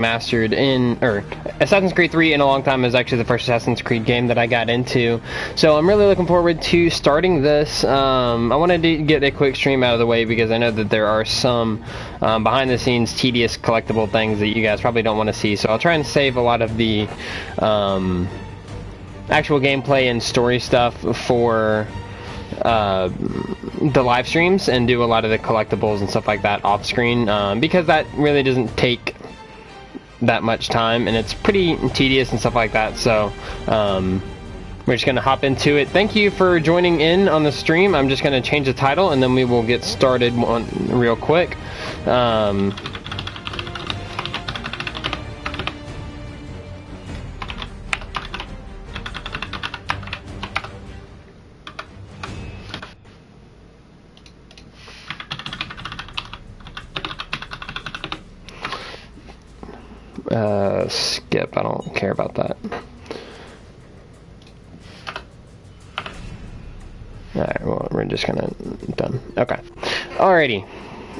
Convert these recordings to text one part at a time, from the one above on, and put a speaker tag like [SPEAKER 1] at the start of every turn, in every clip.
[SPEAKER 1] mastered in, or Assassin's Creed 3 in a long time. Is actually the first Assassin's Creed game that I got into, so I'm really looking forward to starting this. I wanted to get a quick stream out of the way because I know that there are some behind the scenes tedious collectible things that you guys probably don't want to see, so I'll try and save a lot of the actual gameplay and story stuff for the live streams and do a lot of the collectibles and stuff like that off screen, because that really doesn't take that much time and it's pretty tedious and stuff like that. So we're just gonna hop into it. Thank you for joining in on the stream. I'm just gonna change the title and then we will get started real quick. Skip, I don't care about that. Alright, well, we're just gonna, done. Okay. Alrighty.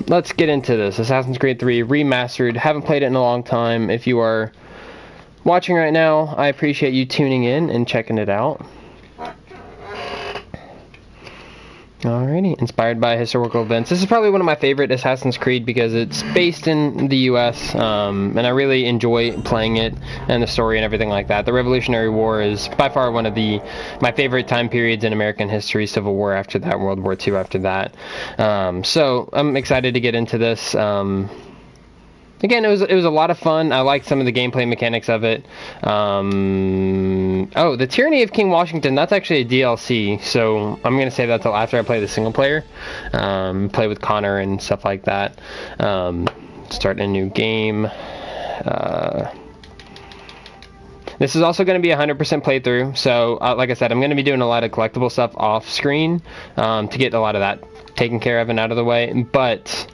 [SPEAKER 1] Let's get into this. Assassin's Creed 3 Remastered. Haven't played it in a long time. If you are watching right now, I appreciate you tuning in and checking it out. Alrighty, inspired by historical events. This is probably one of my favorite Assassin's Creed because it's based in the US, and I really enjoy playing it and the story and everything like that. The Revolutionary War is by far one of my favorite time periods in American history. Civil War after that, World War II after that. So I'm excited to get into this. Again, it was a lot of fun. I liked some of the gameplay mechanics of it. Oh, the Tyranny of King Washington, that's actually a DLC, so I'm going to save that till after I play the single player. Play with Connor and stuff like that. Start a new game. This is also going to be 100% playthrough, so like I said, I'm going to be doing a lot of collectible stuff off screen to get a lot of that taken care of and out of the way, but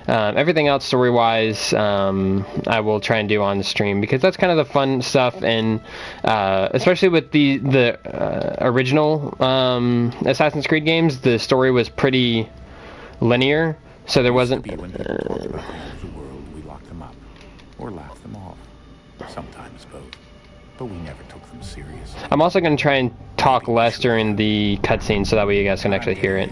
[SPEAKER 1] everything else story-wise, I will try and do on the stream because that's kind of the fun stuff, and especially with the original Assassin's Creed games, the story was pretty linear, so there wasn't.
[SPEAKER 2] When people talk about the end of the world, we lock them up or laugh them off. Sometimes both, but we never took them seriously.
[SPEAKER 1] I'm also going to try and talk less during the cutscene, so that way you guys can actually hear it.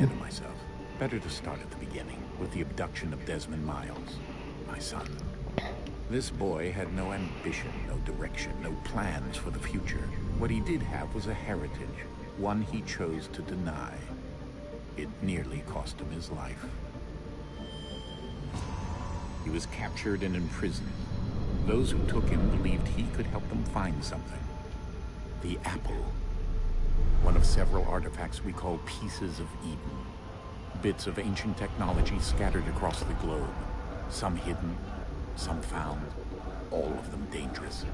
[SPEAKER 2] Better to start at the beginning. With the abduction of Desmond Miles, my son. This boy had no ambition, no direction, no plans for the future. What he did have was a heritage, one he chose to deny. It nearly cost him his life. He was captured and imprisoned. Those who took him believed he could help them find something. The apple. One of several artifacts we call Pieces of Eden. Bits of ancient technology scattered across the globe. Some hidden, some found, all of them dangerous.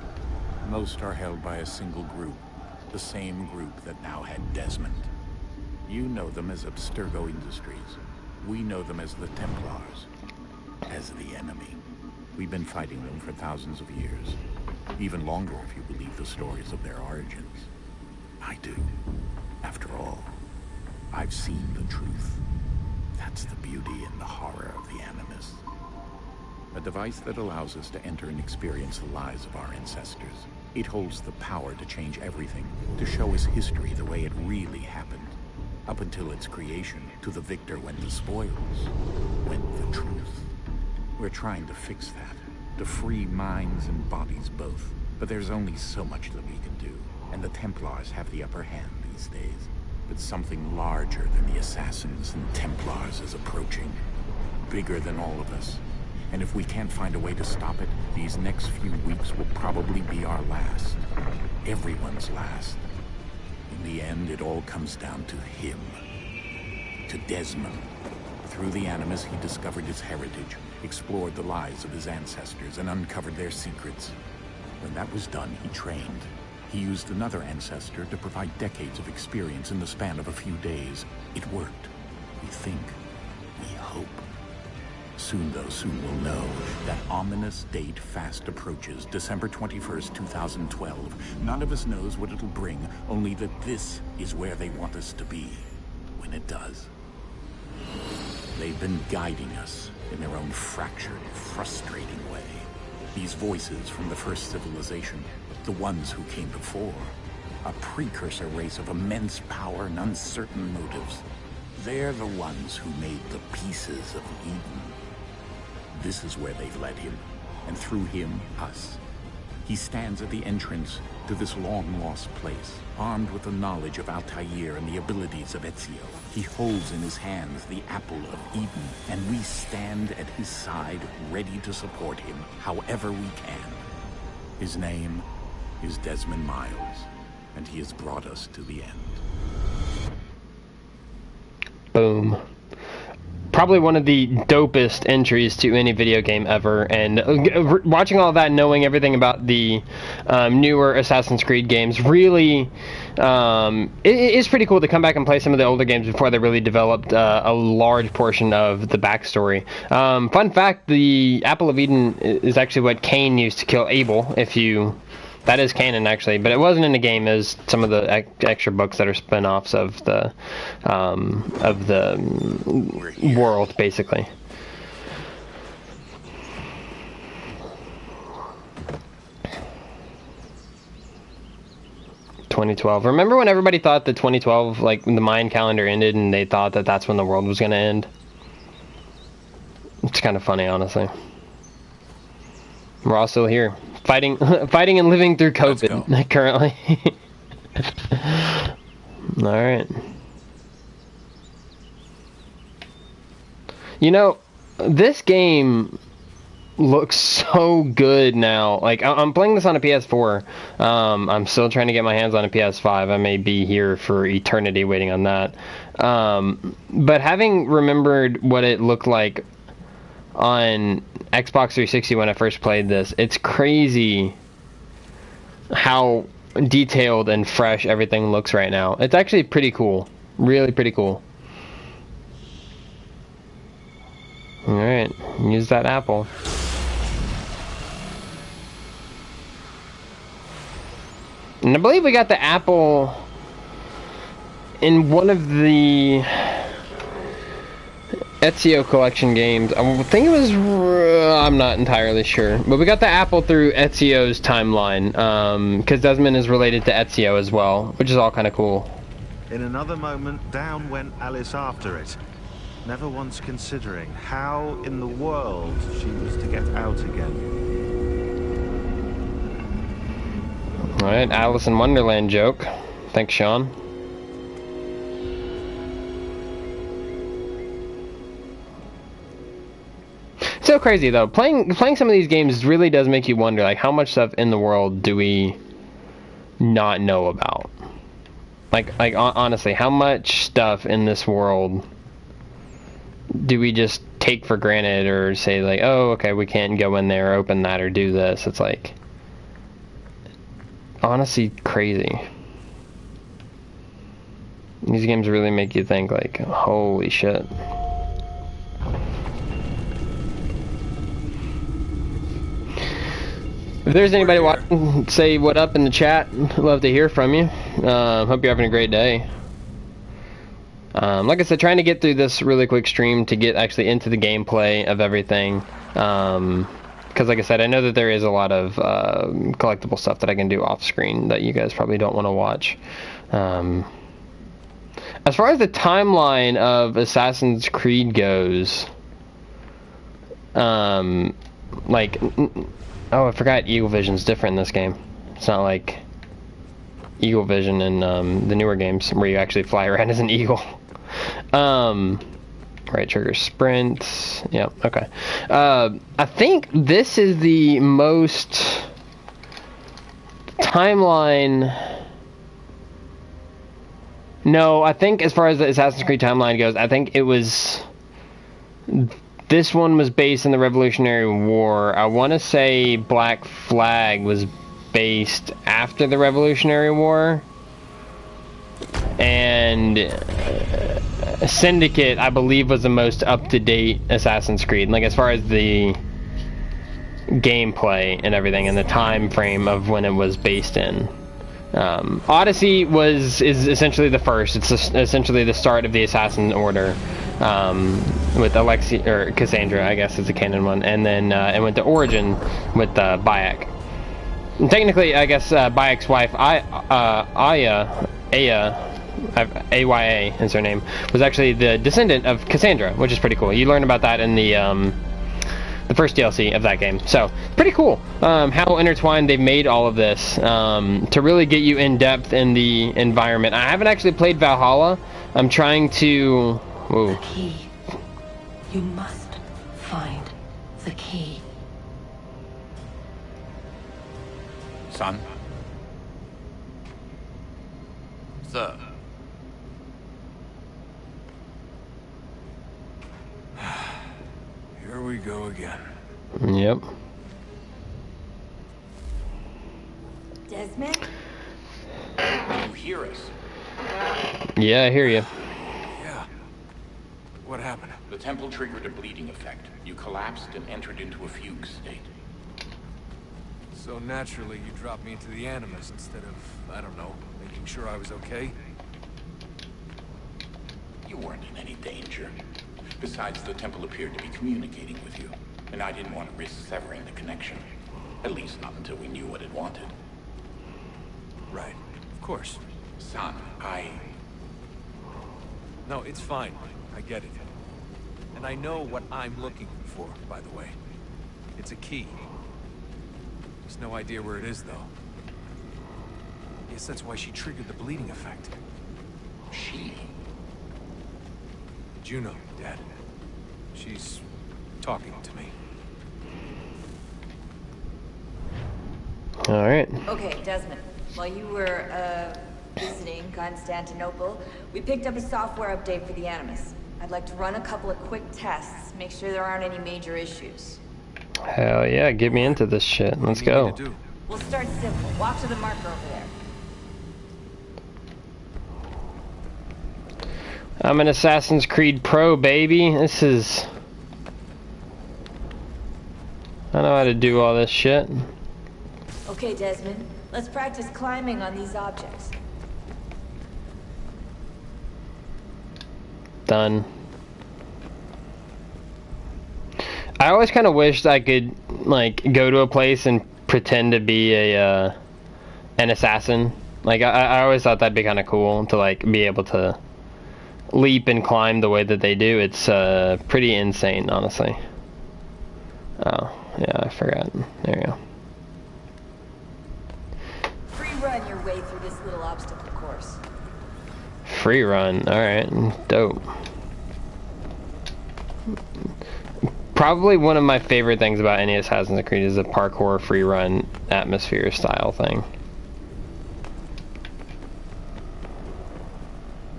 [SPEAKER 2] Most are held by a single group, the same group that now had Desmond. You know them as Abstergo Industries. We know them as the Templars, as the enemy. We've been fighting them for thousands of years, even longer if you believe the stories of their origins. I do. After all, I've seen the truth. That's the beauty and the horror of the Animus. A device that allows us to enter and experience the lives of our ancestors. It holds the power to change everything, to show us history the way it really happened. Up until its creation, to the victor went the spoils, went the truth. We're trying to fix that, to free minds and bodies both. But there's only so much that we can do, and the Templars have the upper hand these days. But something larger than the Assassins and Templars is approaching. Bigger than all of us. And if we can't find a way to stop it, these next few weeks will probably be our last. Everyone's last. In the end, it all comes down to him. To Desmond. Through the Animus, he discovered his heritage, explored the lives of his ancestors, and uncovered their secrets. When that was done, he trained. He used another ancestor to provide decades of experience in the span of a few days. It worked. We think. We hope. Soon, though, soon we'll know. That ominous date fast approaches, December 21st, 2012. None of us knows what it'll bring, only that this is where they want us to be. When it does. They've been guiding us in their own fractured, frustrating way. These voices from the first civilization, the ones who came before, a precursor race of immense power and uncertain motives. They're the ones who made the pieces of Eden. This is where they've led him, and through him, us. He stands at the entrance to this long-lost place, armed with the knowledge of Altair and the abilities of Ezio. He holds in his hands the Apple of Eden, and we stand at his side, ready to support him however we can. His name is Desmond Miles, and he has brought us to the end.
[SPEAKER 1] Boom. Probably one of the dopest entries to any video game ever, and watching all that, knowing everything about the newer Assassin's Creed games, really it's pretty cool to come back and play some of the older games before they really developed a large portion of the backstory. Fun fact, the Apple of Eden is actually what Cain used to kill Abel, that is canon, actually, but it wasn't in the game. It was some of the extra books that are spin-offs of the world, basically. (2012). Remember when everybody thought that 2012, like, the Mayan calendar ended, and they thought that that's when the world was going to end? It's kind of funny, honestly. We're all still here. Fighting and living through COVID currently. Alright. You know, this game looks so good now. Like, I'm playing this on a PS4. I'm still trying to get my hands on a PS5. I may be here for eternity waiting on that. But having remembered what it looked like on Xbox 360 when I first played this, it's crazy how detailed and fresh everything looks right now. It's actually pretty cool. Really pretty cool. Alright, use that apple. And I believe we got the apple in one of the Ezio collection games. I think it was, I'm not entirely sure, but we got the apple through Ezio's timeline, because Desmond is related to Ezio as well, which is all kind of cool.
[SPEAKER 3] In another moment, down went Alice after it, never once considering how in the world she was to get out again.
[SPEAKER 1] Alright, Alice in Wonderland joke. Thanks, Sean. So crazy though. Playing some of these games really does make you wonder, like, how much stuff in the world do we not know about? Like honestly, how much stuff in this world do we just take for granted, or say like, oh, okay, we can't go in there, open that, or do this? It's like, honestly, crazy. These games really make you think, like, holy shit. If there's anybody watching, say what up in the chat. Love to hear from you. Hope you're having a great day. Like I said, trying to get through this really quick stream to get actually into the gameplay of everything. Because like I said, I know that there is a lot of collectible stuff that I can do off screen that you guys probably don't want to watch. As far as the timeline of Assassin's Creed goes, like... Oh, I forgot Eagle Vision's different in this game. It's not like Eagle Vision in the newer games where you actually fly around as an eagle. Right trigger sprint. Yeah, okay. I think this is the most timeline... No, I think as far as the Assassin's Creed timeline goes, I think it was... This one was based in the Revolutionary War. I want to say Black Flag was based after the Revolutionary War. And Syndicate, I believe, was the most up-to-date Assassin's Creed. Like, as far as the gameplay and everything and the time frame of when it was based in. Odyssey is essentially the first. It's essentially the start of the Assassin Order, with Alexi or Cassandra, I guess is the canon one, and then it went to Origin with Bayek. And technically, I guess Bayek's wife, Aya, Aya is her name, was actually the descendant of Cassandra, which is pretty cool. You learn about that in the first DLC of that game. So, pretty cool how intertwined they've made all of this to really get you in depth in the environment. I haven't actually played Valhalla. I'm trying to... Whoa.
[SPEAKER 4] The key. You must find the key.
[SPEAKER 2] Son? Sir?
[SPEAKER 5] Here we go again.
[SPEAKER 1] Yep.
[SPEAKER 4] Desmond?
[SPEAKER 2] You hear us?
[SPEAKER 1] Yeah, I hear you.
[SPEAKER 5] Yeah. What happened?
[SPEAKER 2] The temple triggered a bleeding effect. You collapsed and entered into a fugue state.
[SPEAKER 5] So naturally, you dropped me into the Animus instead of, I don't know, making sure I was okay?
[SPEAKER 2] You weren't in any danger. Besides, the temple appeared to be communicating with you, and I didn't want to risk severing the connection. At least not until we knew what it wanted.
[SPEAKER 5] Right. Of course.
[SPEAKER 2] Son,
[SPEAKER 5] No, it's fine. I get it. And I know what I'm looking for, by the way. It's a key. Just no idea where it is, though. Guess that's why she triggered the bleeding effect.
[SPEAKER 2] She?
[SPEAKER 5] Juno, Dad. She's talking to me.
[SPEAKER 1] Alright.
[SPEAKER 6] Okay, Desmond. While you were, visiting Constantinople, we picked up a software update for the Animus. I'd like to run a couple of quick tests, make sure there aren't any major issues.
[SPEAKER 1] Hell yeah, get me into this shit. Let's
[SPEAKER 5] What do you
[SPEAKER 1] go.
[SPEAKER 5] need to do?
[SPEAKER 6] We'll start simple. Walk to the marker over there.
[SPEAKER 1] I'm an Assassin's Creed Pro, baby. This is... I know how to do all this shit.
[SPEAKER 6] Okay, Desmond. Let's practice climbing on these objects.
[SPEAKER 1] Done. I always kind of wished I could, like, go to a place and pretend to be an assassin. Like, I always thought that'd be kind of cool to, like, be able to leap and climb the way that they do. It's pretty insane, honestly. Oh, yeah, I forgot. There you go.
[SPEAKER 6] Free run your way through this little obstacle course.
[SPEAKER 1] Free run, alright, dope. Probably one of my favorite things about any Assassin's Creed is the parkour free run atmosphere style thing.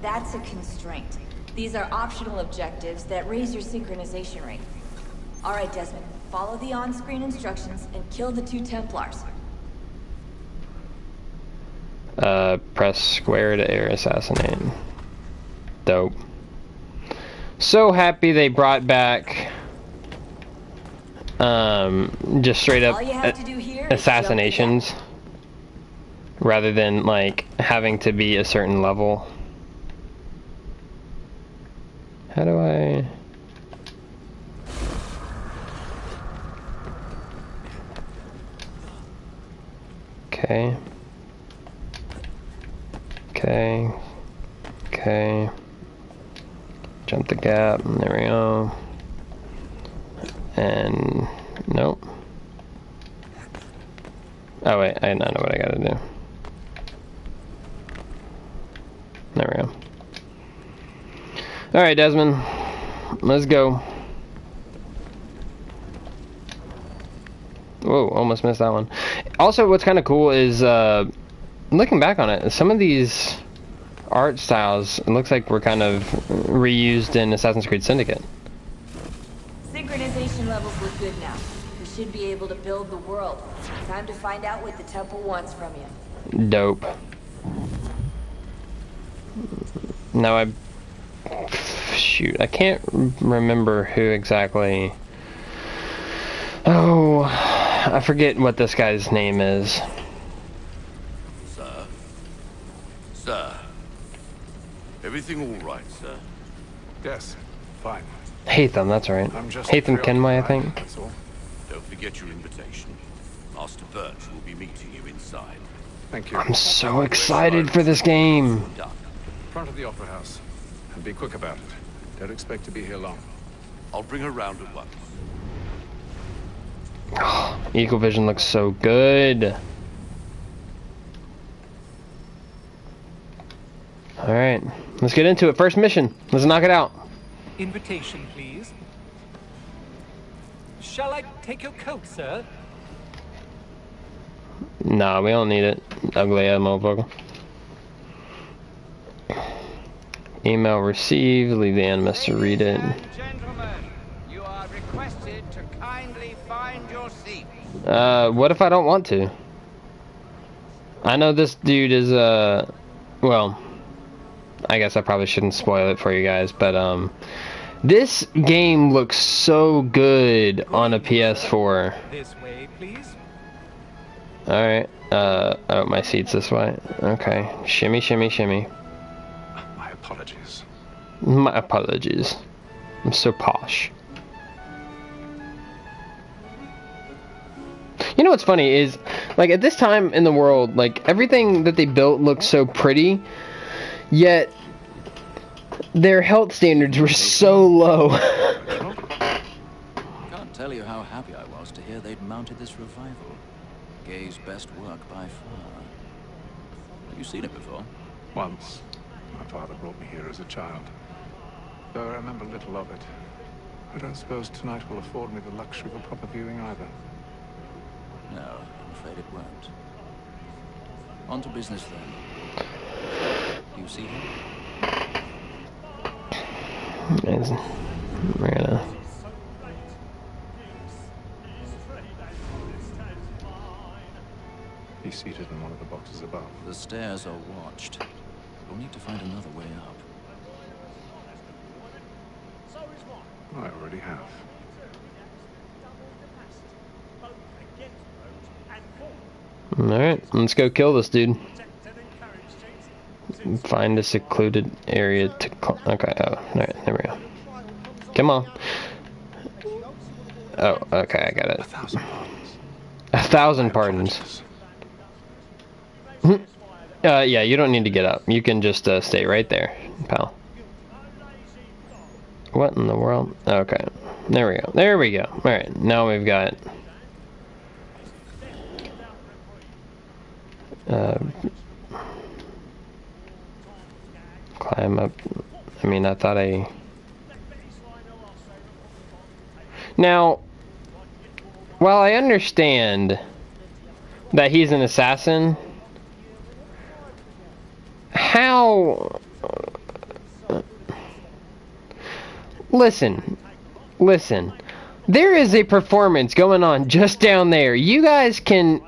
[SPEAKER 6] That's a constraint. These are optional objectives that raise your synchronization rate. Alright, Desmond. Follow the on-screen instructions and kill the 2 Templars.
[SPEAKER 1] Press square to air assassinate. Dope. So happy they brought back just straight up
[SPEAKER 6] All you have to do here is
[SPEAKER 1] assassinations rather than like having to be a certain level. How do I... Okay. Okay. Okay. Jump the gap. There we go. And... Nope. Oh wait, I know what I gotta do. There we go. Alright, Desmond. Let's go. Whoa, almost missed that one. Also, what's kind of cool is, looking back on it, some of these art styles, it looks like were kind of reused in Assassin's Creed Syndicate.
[SPEAKER 6] Synchronization levels look good now. We should be able to build the world. Time to find out what the temple wants from you.
[SPEAKER 1] Dope. Now shoot, I can't remember who exactly... Oh, I forget what this guy's name is.
[SPEAKER 2] Sir?
[SPEAKER 7] Sir. Everything all right, sir?
[SPEAKER 8] Yes, fine.
[SPEAKER 1] Hatham, that's right.
[SPEAKER 8] I'm just
[SPEAKER 1] Hatham Kenway, I think.
[SPEAKER 8] That's all.
[SPEAKER 7] Don't forget your invitation. Master Birch will be meeting you inside.
[SPEAKER 8] Thank you.
[SPEAKER 1] I'm so excited for this game.
[SPEAKER 7] Done.
[SPEAKER 8] Front of the Opera House. And be quick about it. Don't expect to be here long.
[SPEAKER 7] I'll bring her round at once.
[SPEAKER 1] Eagle Vision looks so good. Alright, let's get into it. First mission. Let's knock it out.
[SPEAKER 9] Invitation, please. Shall I take your coat, sir?
[SPEAKER 1] Nah, we don't need it. Ugly ass motherfucker. Email received. Leave the Animus to read it.
[SPEAKER 10] Gentlemen, you are requested to kindly find your seat.
[SPEAKER 1] What if I don't want to? I know this dude is, well, I guess I probably shouldn't spoil it for you guys, but, this game looks so good on a PS4.
[SPEAKER 9] This way, please.
[SPEAKER 1] Alright, oh, my seat's this way. Okay, shimmy, shimmy, shimmy.
[SPEAKER 8] My apologies.
[SPEAKER 1] My apologies. I'm so posh. You know what's funny is, like, at this time in the world, like, everything that they built looks so pretty, yet their health standards were so low.
[SPEAKER 11] Can't tell you how happy I was to hear they'd mounted this revival. Gay's best work by far. Have you seen it before?
[SPEAKER 8] Once. My father brought me here as a child. Though I remember little of it. I don't suppose tonight will afford me the luxury of a proper viewing either.
[SPEAKER 11] No, I'm afraid it won't. On to business then. Do you see him?
[SPEAKER 1] We're gonna...
[SPEAKER 8] He's seated in one of the boxes above.
[SPEAKER 11] The stairs are watched. We'll need to find another way up.
[SPEAKER 8] I already have.
[SPEAKER 1] Alright, let's go kill this dude. Find a secluded area to... Okay, oh, alright, there we go. Come on. Oh, okay, I got it.
[SPEAKER 8] 1,000 pardons.
[SPEAKER 1] 1,000 pardons. Yeah, you don't need to get up. You can just stay right there, pal. What in the world? Okay, there we go. There we go. Alright, now we've got... climb up. I mean, I thought I... Now, while I understand that he's an assassin, how... Listen. There is a performance going on just down there. You guys can...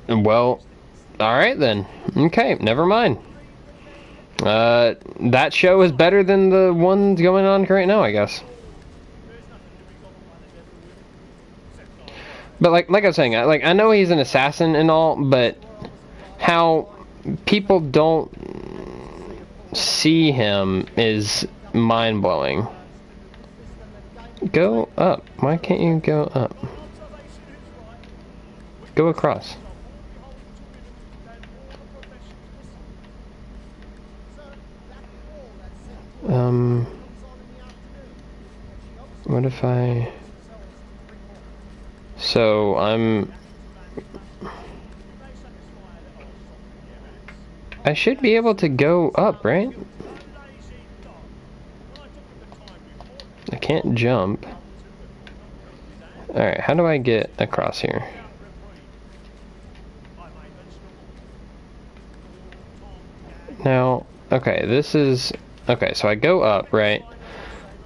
[SPEAKER 1] Well, alright then. Okay, never mind. That show is better than the one going on right now, I guess. But like I was saying, I know he's an assassin and all, but how people don't see him is mind-blowing. Go up. Why can't you go up? Go across. What if I... So, I should be able to go up, right? I can't jump. Alright, how do I get across here? Now, okay, this is... Okay, so I go up, right?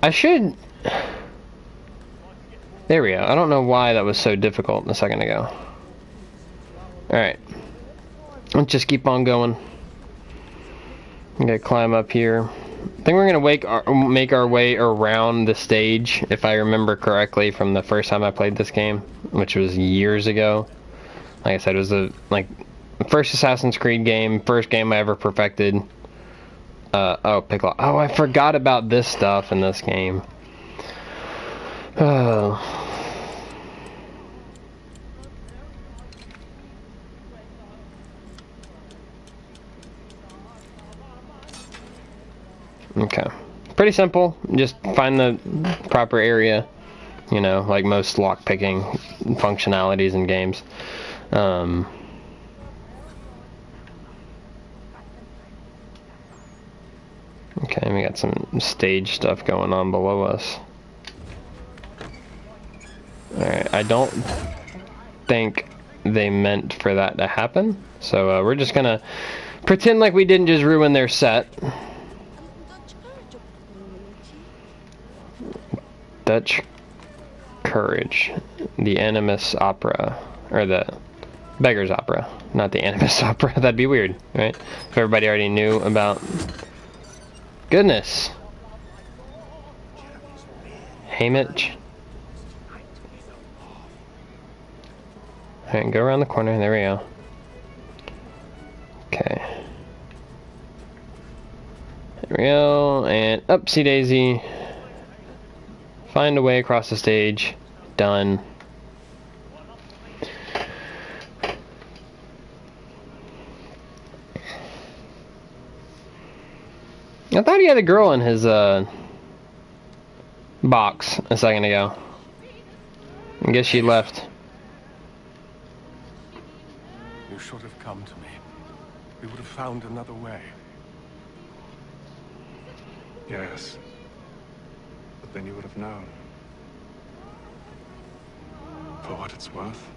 [SPEAKER 1] I should... There we go. I don't know why that was so difficult a second ago. Alright. Let's just keep on going. I'm gonna climb up here. I think we're gonna make our way around the stage, if I remember correctly from the first time I played this game, which was years ago. Like I said, it was First Assassin's Creed game, first game I ever perfected. Oh, Piccolo. Oh, I forgot about this stuff in this game. Oh. Okay. Pretty simple. Just find the proper area. You know, like most lockpicking functionalities in games. Okay, we got some stage stuff going on below us. Alright, I don't think they meant for that to happen. So we're just gonna pretend like we didn't just ruin their set. Dutch Courage. The Animus Opera. Or the Beggar's Opera. Not the Animus Opera. That'd be weird, right? If everybody already knew about... Goodness. Haymitch. Alright, go around the corner. There we go. Okay. There we go. And upsy daisy. Find a way across the stage. Done. I thought he had a girl in his box a second ago. I guess she left.
[SPEAKER 12] You should have come to me. We would have found another way.
[SPEAKER 8] Yes. But then you would have known. For what it's worth,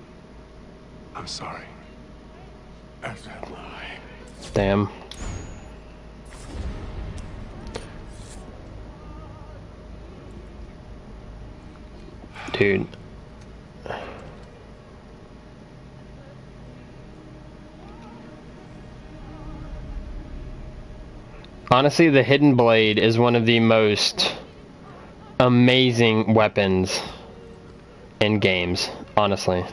[SPEAKER 8] I'm sorry.
[SPEAKER 12] As am I.
[SPEAKER 1] Damn. Dude. Honestly, the Hidden Blade is one of the most amazing weapons in games, honestly.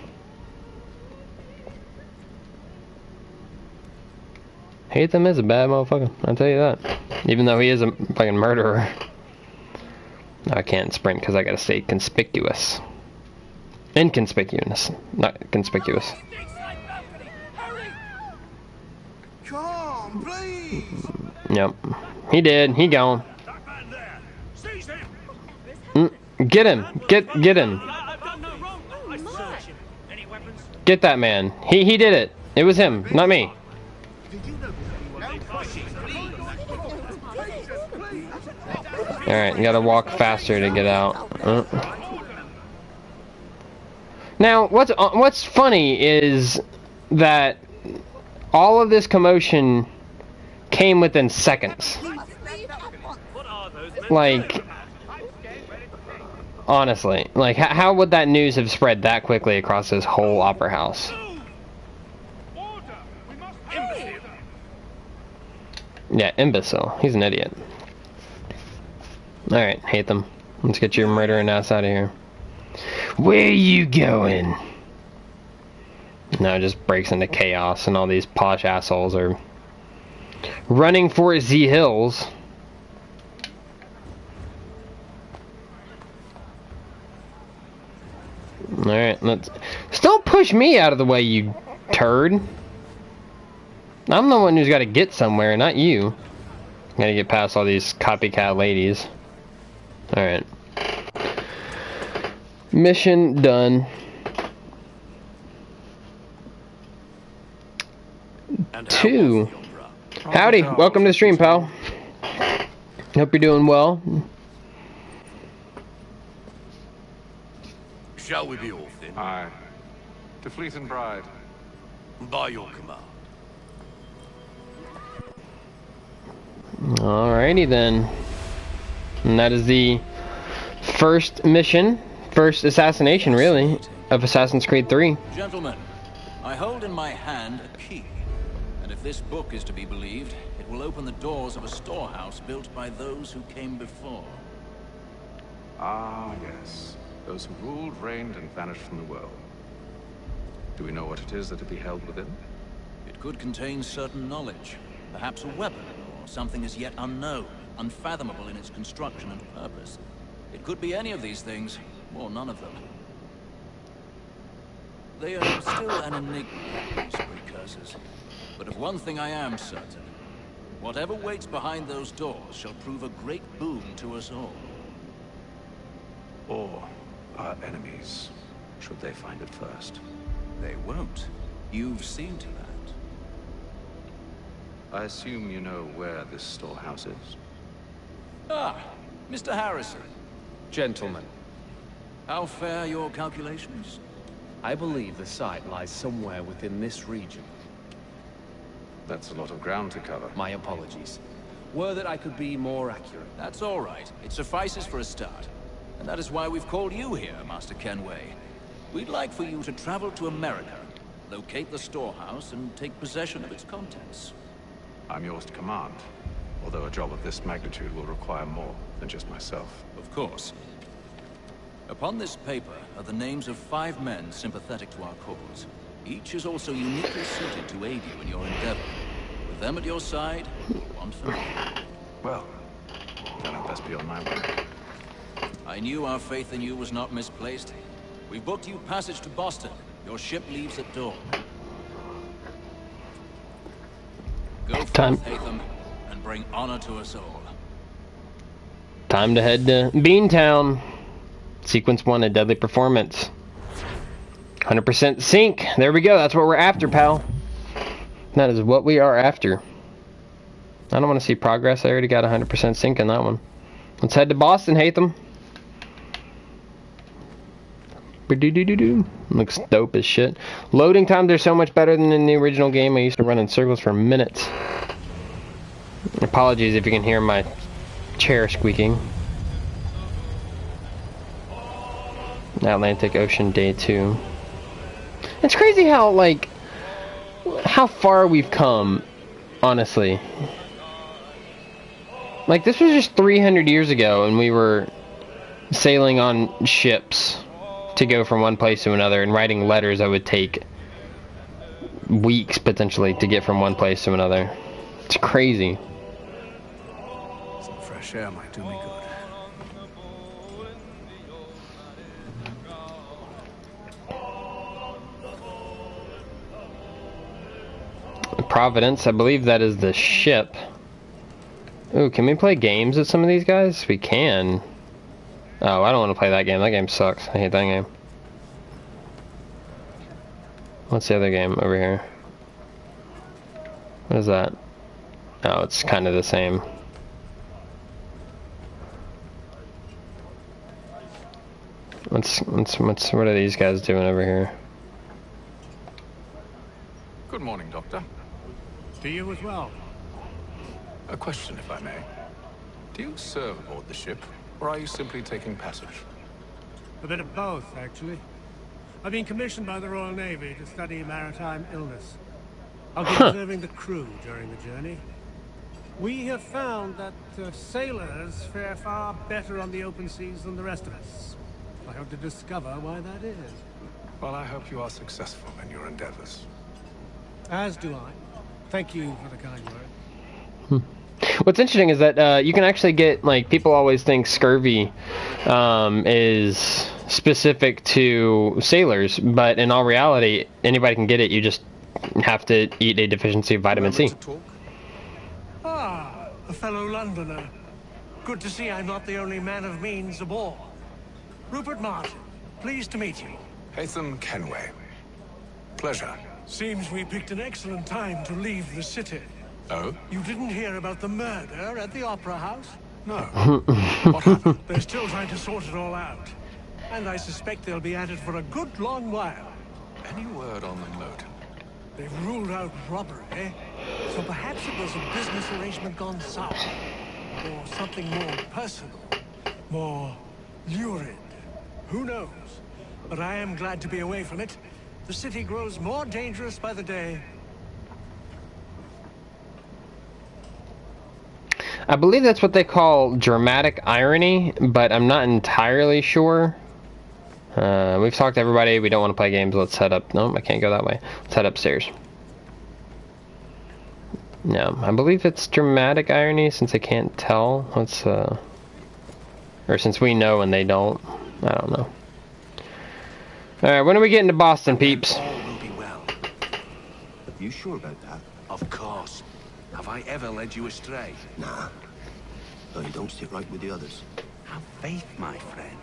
[SPEAKER 1] Haytham is a bad motherfucker, I'll tell you that. Even though he is a fucking murderer. I can't sprint because I gotta stay conspicuous. Inconspicuous, not conspicuous.
[SPEAKER 10] Come, please.
[SPEAKER 1] Yep. He did. He gone. Get him. Get him. Get that man. He did it. It was him, not me. Alright, you gotta walk faster to get out. Now, what's funny is that all of this commotion came within seconds. Like, honestly, like, how would that news have spread that quickly across this whole opera house? Yeah, imbecile. He's an idiot. Alright, hate them. Let's get your murdering ass out of here. Where you going? Now it just breaks into chaos and all these posh assholes are running for the hills. Alright, let's... Still push me out of the way, you turd. I'm the one who's got to get somewhere, not you. Gotta get past all these copycat ladies. Alright. Mission done. Two. Howdy, welcome to the stream, pal. Hope you're doing well.
[SPEAKER 7] Shall we be off then?
[SPEAKER 8] Aye. To Fleet and Bride.
[SPEAKER 7] By your command.
[SPEAKER 1] Alrighty then. And that is the first mission, first assassination really, of Assassin's Creed 3.
[SPEAKER 11] Gentlemen, I hold in my hand a key. And if this book is to be believed, it will open the doors of a storehouse built by those who came before.
[SPEAKER 8] Ah, yes. Those who ruled, reigned, and vanished from the world. Do we know what it is that will be held within?
[SPEAKER 11] It could contain certain knowledge, perhaps a weapon, or something as yet unknown, unfathomable in its construction and purpose. It could be any of these things, or none of them. They are still an enigma, these precursors. But of one thing I am certain. Whatever waits behind those doors shall prove a great boon to us all.
[SPEAKER 8] Or our enemies, should they find it first.
[SPEAKER 5] They won't. You've seen to that.
[SPEAKER 8] I assume you know where this storehouse is?
[SPEAKER 11] Ah, Mr. Harrison.
[SPEAKER 13] Gentlemen,
[SPEAKER 11] How fare your calculations?
[SPEAKER 13] I believe the site lies somewhere within this region.
[SPEAKER 8] That's a lot of ground to cover.
[SPEAKER 13] My apologies. Were that I could be more accurate.
[SPEAKER 11] That's all right. It suffices for a start. And that is why we've called you here, Master Kenway. We'd like for you to travel to America, locate the storehouse, and take possession of its contents.
[SPEAKER 8] I'm yours to command, although a job of this magnitude will require more than just myself.
[SPEAKER 11] Of course. Upon this paper are the names of 5 men sympathetic to our cause. Each is also uniquely suited to aid you in your endeavor. With them at your side, one for me.
[SPEAKER 8] Well, then I'd best be on my way.
[SPEAKER 11] I knew our faith in you was not misplaced. We've booked you passage to Boston. Your ship leaves at dawn. Go forth, Haytham, and bring honor to us all.
[SPEAKER 1] Time to head to Beantown. Sequence 1, a deadly performance. 100% sync. There we go. That's what we're after, pal. That is what we are after. I don't want to see progress. I already got 100% sync in that one. Let's head to Boston, Haytham. Looks dope as shit. Loading times are so much better than in the original game. I used to run in circles for minutes. Apologies if you can hear my chair squeaking. Atlantic Ocean Day 2. It's crazy how, like, how far we've come, honestly. Like, this was just 300 years ago, and we were sailing on ships to go from one place to another, and writing letters that would take weeks, potentially, to get from one place to another. It's crazy.
[SPEAKER 8] Some fresh air might do me good.
[SPEAKER 1] Providence, I believe that is the ship. Ooh, can we play games with some of these guys? We can. Oh, I don't want to play that game. That game sucks. I hate that game. What's the other game over here? What is that? Oh, it's kind of the same. What are these guys doing over here?
[SPEAKER 8] Good morning, Doctor.
[SPEAKER 12] To you as well.
[SPEAKER 8] A question, if I may. Do you serve aboard the ship, or are you simply taking passage?
[SPEAKER 12] A bit of both, actually. I've been commissioned by the Royal Navy to study maritime illness. I'll be observing the crew during the journey. We have found that sailors fare far better on the open seas than the rest of us. I hope to discover why that is.
[SPEAKER 8] Well, I hope you are successful in your endeavors.
[SPEAKER 12] As do I. Thank you for the kind word.
[SPEAKER 1] What's interesting is that you can actually get, like, people always think scurvy is specific to sailors, but in all reality, anybody can get it. You just have to eat a deficiency of vitamin C.
[SPEAKER 12] Ah, a fellow Londoner. Good to see I'm not the only man of means aboard. Rupert Martin, pleased to meet you.
[SPEAKER 8] Haytham Kenway. Pleasure.
[SPEAKER 12] Seems we picked an excellent time to leave the city.
[SPEAKER 8] Oh?
[SPEAKER 12] You didn't hear about the murder at the Opera House?
[SPEAKER 8] No. What happened?
[SPEAKER 12] They're still trying to sort it all out. And I suspect they'll be at it for a good long while.
[SPEAKER 8] Any word on the motive?
[SPEAKER 12] They've ruled out robbery, so perhaps it was a business arrangement gone sour. Or something more personal, more lurid. Who knows? But I am glad to be away from it. The city grows more dangerous by the day.
[SPEAKER 1] I believe that's what they call dramatic irony, but I'm not entirely sure. We've talked to everybody. We don't want to play games. Let's head up. No, I can't go that way. Let's head upstairs. No, I believe it's dramatic irony since I can't tell. Let's, or since we know and they don't. I don't know. Alright, when are we getting to Boston, peeps?
[SPEAKER 7] All will be well.
[SPEAKER 14] You sure about that?
[SPEAKER 7] Of course. Have I ever led you astray?
[SPEAKER 14] Nah. No, you don't sit right with the others.
[SPEAKER 7] Have faith, my friend.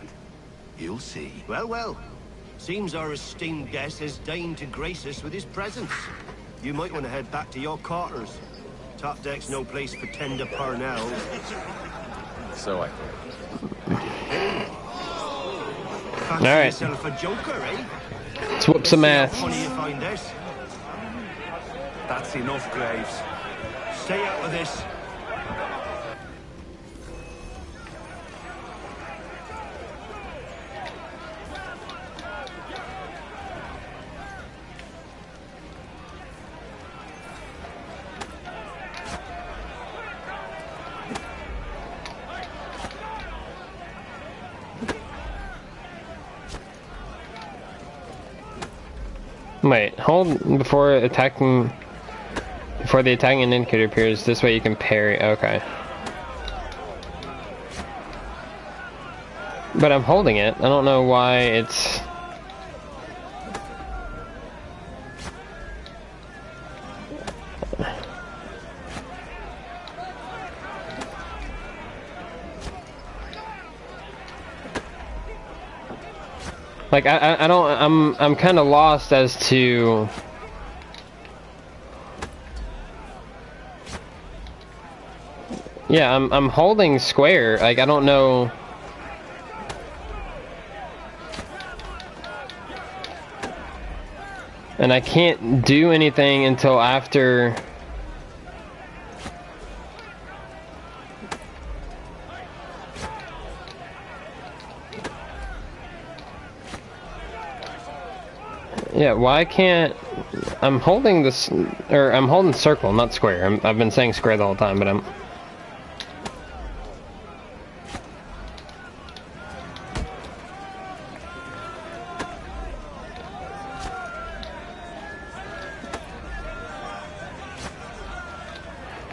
[SPEAKER 7] You'll see.
[SPEAKER 14] Well, well. Seems our esteemed guest has deigned to grace us with his presence. You might want to head back to your quarters. Top deck's no place for tender parnells.
[SPEAKER 13] So I thought.
[SPEAKER 14] Fancy
[SPEAKER 1] All right.
[SPEAKER 14] yourself a joker, eh?
[SPEAKER 1] Let's whoop some
[SPEAKER 14] How
[SPEAKER 1] ass.
[SPEAKER 14] funny you find this?
[SPEAKER 7] That's enough, Graves.
[SPEAKER 14] Stay out of this.
[SPEAKER 1] Wait, hold before attacking. Before the attacking indicator appears, this way you can parry. Okay. But I'm holding it. I don't know why it's. Like I don't I'm kind of lost as to yeah, I'm holding square. Like I don't know. And I can't do anything until after. Yeah, why can't... I'm holding this... Or, I'm holding circle, not square. I've been saying square the whole time, but I'm...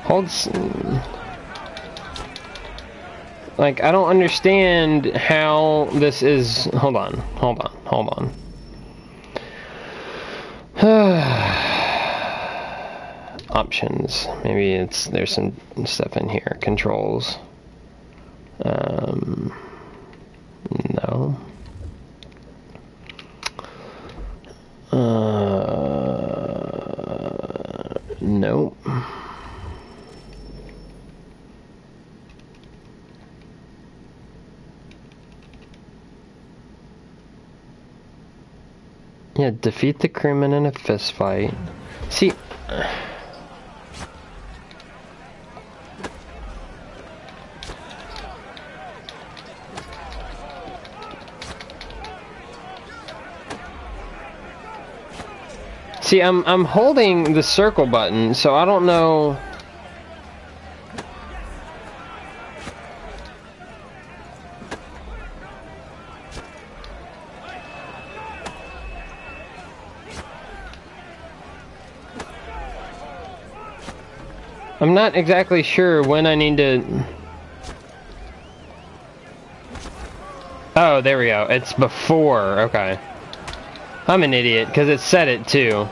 [SPEAKER 1] Hold... Like, I don't understand how this is... Hold on. Options. Maybe it's there's some stuff in here. Controls. No. Nope. Yeah, defeat the crewman in a fist fight. See... See, I'm holding the circle button, so I don't know... I'm not exactly sure when I need to... Oh, there we go. It's before. Okay. I'm an idiot, because it said it too.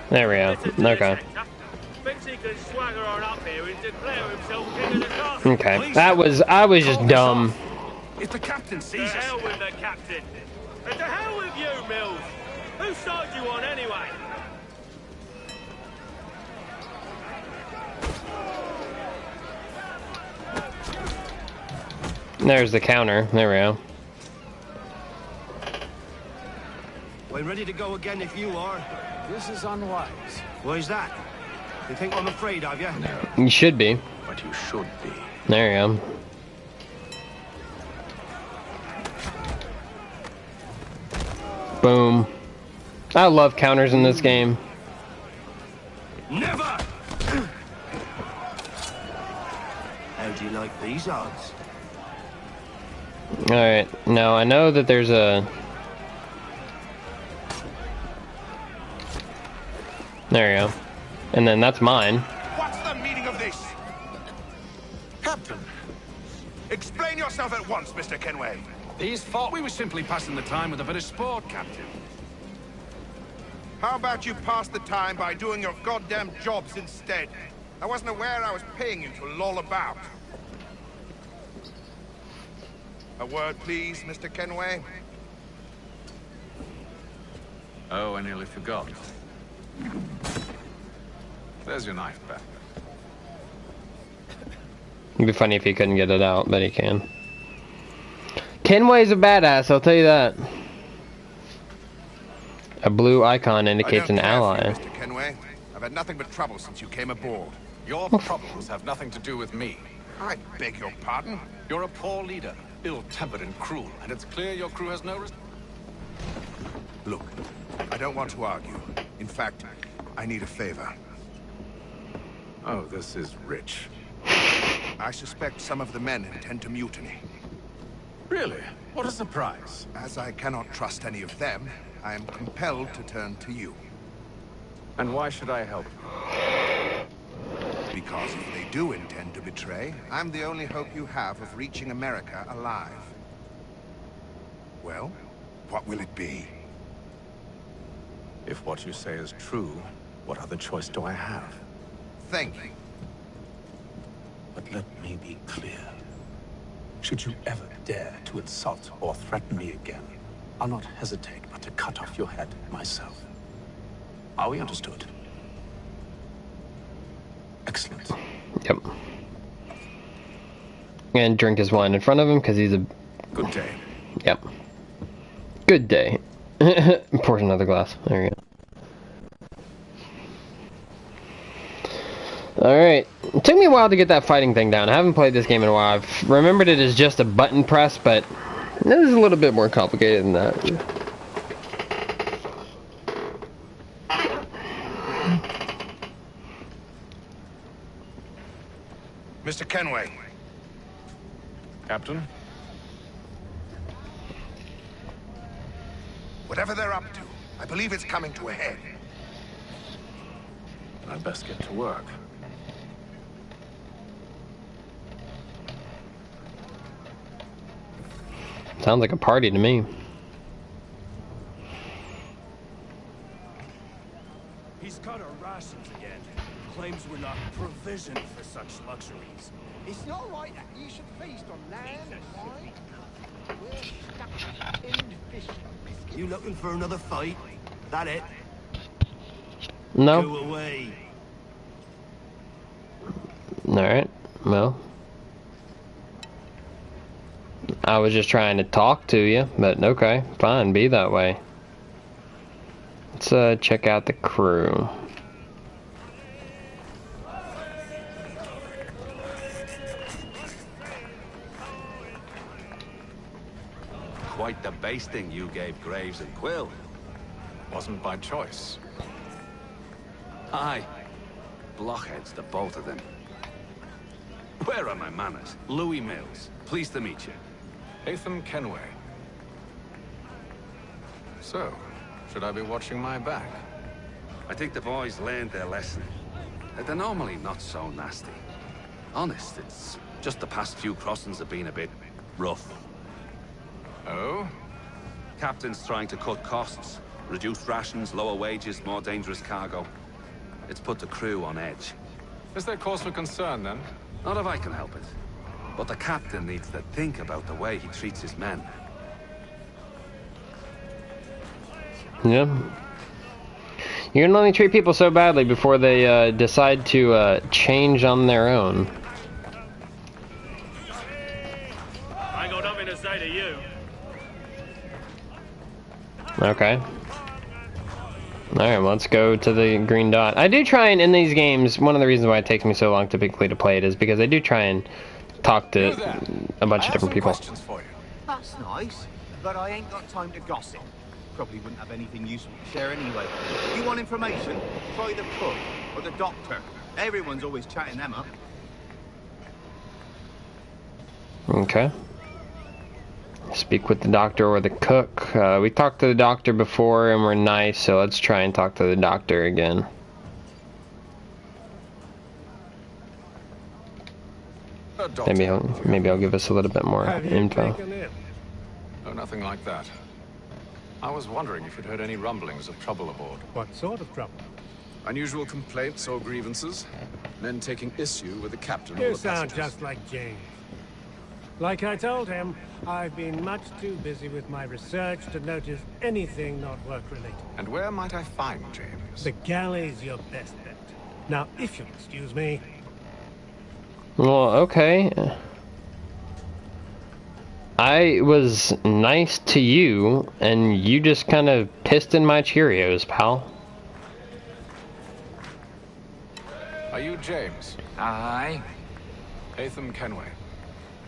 [SPEAKER 1] There we go. Okay. Okay. I was just dumb.
[SPEAKER 7] If the captain sees us...
[SPEAKER 15] To hell with the captain! And to hell with you, Mills! Whose side you on, anyway?
[SPEAKER 1] There's the counter. There we go.
[SPEAKER 14] We're ready to go again if you are.
[SPEAKER 8] This is unwise.
[SPEAKER 14] Why's that? You think I'm afraid of you?
[SPEAKER 8] No.
[SPEAKER 1] You should be.
[SPEAKER 8] But you should be.
[SPEAKER 1] There you go. Boom. I love counters in this game.
[SPEAKER 14] Never! How do you like these odds?
[SPEAKER 1] Alright, now I know that there's a... There you go. And then that's mine.
[SPEAKER 7] What's the meaning of this?
[SPEAKER 16] Captain,
[SPEAKER 7] Explain yourself at once, Mr. Kenway.
[SPEAKER 16] these thought we were simply passing the time with a bit of sport, Captain.
[SPEAKER 7] How about you pass the time by doing your goddamn jobs instead? I wasn't aware I was paying you to loll about. A word, please, Mr. Kenway.
[SPEAKER 8] Oh, I nearly forgot. There's your knife back.
[SPEAKER 1] It'd be funny if he couldn't get it out, but he can. Kenway's a badass, I'll tell you that. A blue icon indicates an ally.
[SPEAKER 7] Mr. Kenway. I've had nothing but trouble since you came aboard.
[SPEAKER 16] Your problems have nothing to do with me.
[SPEAKER 7] I beg your pardon?
[SPEAKER 16] You're a poor leader, ill-tempered and cruel, and it's clear your crew has no
[SPEAKER 7] Look, I don't want to argue. In fact, I need a favor.
[SPEAKER 8] Oh, this is rich.
[SPEAKER 7] I suspect some of the men intend to mutiny.
[SPEAKER 8] Really? What a surprise.
[SPEAKER 7] As I cannot trust any of them, I am compelled to turn to you.
[SPEAKER 8] And why should I help?
[SPEAKER 7] Because if they do intend to betray, I'm the only hope you have of reaching America alive. Well, what will it be?
[SPEAKER 8] If what you say is true, what other choice do I have?
[SPEAKER 7] Think.
[SPEAKER 8] But let me be clear. Should you ever dare to insult or threaten me again, I'll not hesitate but to cut off your head myself. Are we understood? Excellent.
[SPEAKER 1] Yep. And drink his wine in front of him because he's a...
[SPEAKER 8] Good day.
[SPEAKER 1] Yep. Good day. Pours another glass. There you go. Alright. It took me a while to get that fighting thing down. I haven't played this game in a while. I've remembered it as just a button press, but it is a little bit more complicated than that.
[SPEAKER 7] Mr. Kenway.
[SPEAKER 8] Captain?
[SPEAKER 7] Whatever they're up to, I believe it's coming to a head.
[SPEAKER 8] I'd best get to work.
[SPEAKER 1] Sounds like a party to me.
[SPEAKER 15] He's cut our rations again. Claims we're not provisioned for such luxuries.
[SPEAKER 10] It's not right that you should feast on land and wine. We're stuck in fish.
[SPEAKER 14] You looking for another fight? That it?
[SPEAKER 1] No.
[SPEAKER 14] Go away.
[SPEAKER 1] Alright, well. I was just trying to talk to you, but okay, fine, be that way. Let's check out the crew.
[SPEAKER 7] Quite the basting you gave Graves and Quill.
[SPEAKER 8] Wasn't by choice.
[SPEAKER 7] Aye. Blockheads, the both of them. Where are my manners? Louis Mills. Pleased to meet you.
[SPEAKER 8] Ethan Kenway. So, should I be watching my back?
[SPEAKER 7] I think the boys learned their lesson. They're normally not so nasty. Honest, it's just the past few crossings have been a bit rough.
[SPEAKER 8] Oh?
[SPEAKER 7] Captain's trying to cut costs. Reduce rations, lower wages, more dangerous cargo. It's put the crew on edge.
[SPEAKER 8] Is there cause for concern, then?
[SPEAKER 7] Not if I can help it. But the captain needs to think about the way he treats his men.
[SPEAKER 1] Yeah. You can only treat people so badly before they decide to change on their own.
[SPEAKER 15] I ain't got nothing to say to you.
[SPEAKER 1] Okay. Alright, well, let's go to the green dot. I do try and, in these games, one of the reasons why it takes me so long typically to play it is because I do try and talk to a bunch of different people.
[SPEAKER 10] That's nice, but I ain't got time to gossip. Probably wouldn't have anything useful to share anyway. You want information? Try the cook or the doctor. Everyone's always chatting them up.
[SPEAKER 1] Okay. Speak with the doctor or the cook. We talked to the doctor before and we're nice, so let's try and talk to the doctor again. Maybe I'll give us a little bit more info.
[SPEAKER 16] Oh, nothing like that. I was wondering if you'd heard any rumblings of trouble aboard.
[SPEAKER 12] What sort of trouble?
[SPEAKER 16] Unusual complaints or grievances? Men taking issue with the captain or
[SPEAKER 12] You
[SPEAKER 16] the
[SPEAKER 12] sound
[SPEAKER 16] passengers?
[SPEAKER 12] just like James. Like I told him, I've been much too busy with my research to notice anything not work-related.
[SPEAKER 16] And where might I find James?
[SPEAKER 12] The galley's your best bet. Now, if you'll excuse me...
[SPEAKER 1] Well, okay. I was nice to you, and you just kind of pissed in my Cheerios, pal.
[SPEAKER 16] Are you James?
[SPEAKER 17] Aye.
[SPEAKER 16] Haytham Kenway.